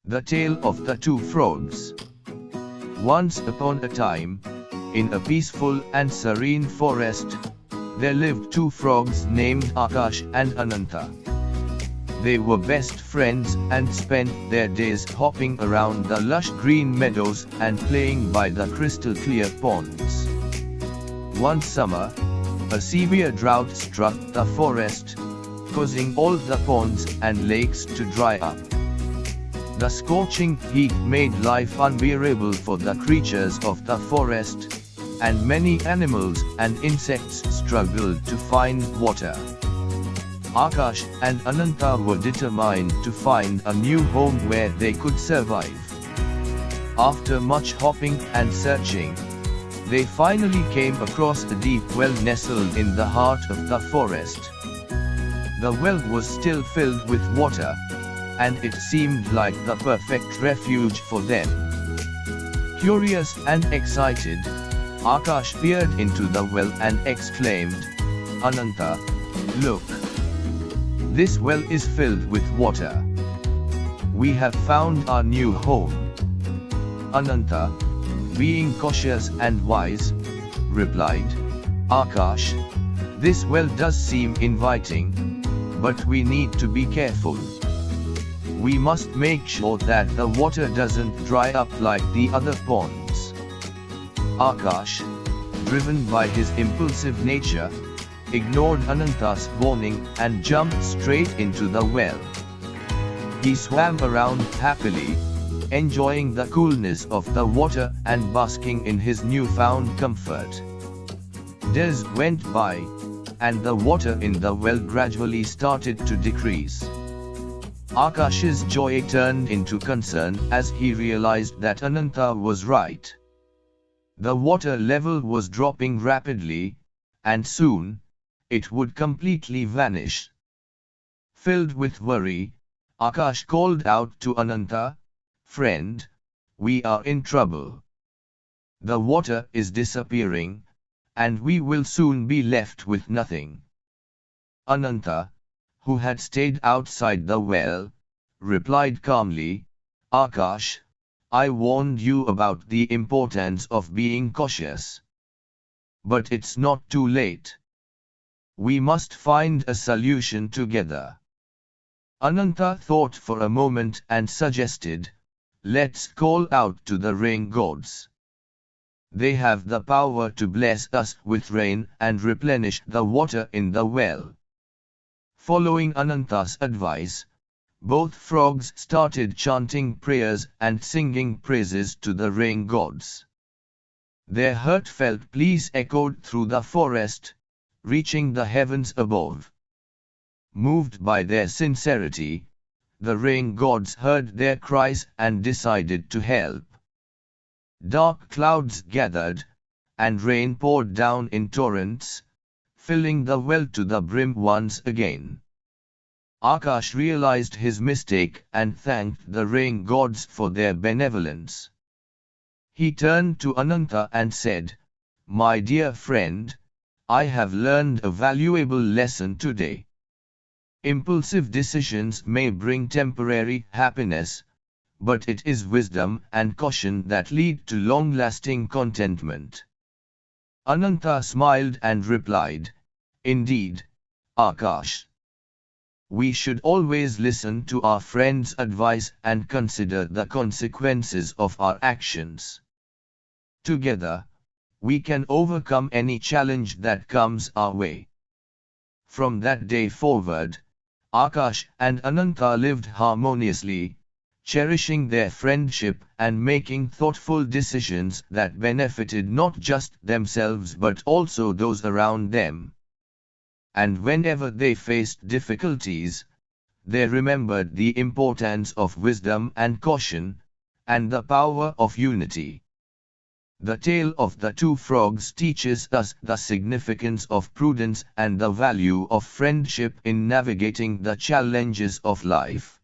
The Tale of the Two Frogs. Once upon a time, in a peaceful and serene forest, there lived two frogs named Akash and Ananta. They were best friends and spent their days hopping around the lush green meadows and playing by the crystal clear ponds. One summer, a severe drought struck the forest, causing all the ponds and lakes to dry up. The scorching heat made life unbearable for the creatures of the forest, and many animals and insects struggled to find water. Akash and Ananta were determined to find a new home where they could survive. After much hopping and searching, they finally came across a deep well nestled in the heart of the forest. The well was still filled with water, and it seemed like the perfect refuge for them. Curious and excited, Akash peered into the well and exclaimed, "Ananta, look! This well is filled with water. We have found our new home." Ananta, being cautious and wise, replied, "Akash, this well does seem inviting, but we need to be careful. We must make sure that the water doesn't dry up like the other ponds." Akash, driven by his impulsive nature, ignored Ananta's warning and jumped straight into the well. He swam around happily, enjoying the coolness of the water and basking in his newfound comfort. Days went by, and the water in the well gradually started to decrease. Akash's joy turned into concern as he realized that Ananta was right. The water level was dropping rapidly, and soon, it would completely vanish. Filled with worry, Akash called out to Ananta, "Friend, we are in trouble. The water is disappearing, and we will soon be left with nothing." Ananta, who had stayed outside the well, replied calmly, "Akash, I warned you about the importance of being cautious. But it's not too late. We must find a solution together." Ananta thought for a moment and suggested, "Let's call out to the rain gods. They have the power to bless us with rain and replenish the water in the well." Following Ananta's advice, both frogs started chanting prayers and singing praises to the rain gods. Their heartfelt pleas echoed through the forest, reaching the heavens above. Moved by their sincerity, the rain gods heard their cries and decided to help. Dark clouds gathered, and rain poured down in torrents, filling the well to the brim once again. Akash realized his mistake and thanked the rain gods for their benevolence. He turned to Ananta and said, "My dear friend, I have learned a valuable lesson today. Impulsive decisions may bring temporary happiness, but it is wisdom and caution that lead to long-lasting contentment." Ananta smiled and replied, "Indeed, Akash. We should always listen to our friends' advice and consider the consequences of our actions. Together, we can overcome any challenge that comes our way." From that day forward, Akash and Ananta lived harmoniously, cherishing their friendship and making thoughtful decisions that benefited not just themselves but also those around them. And whenever they faced difficulties, they remembered the importance of wisdom and caution, and the power of unity. The tale of the two frogs teaches us the significance of prudence and the value of friendship in navigating the challenges of life.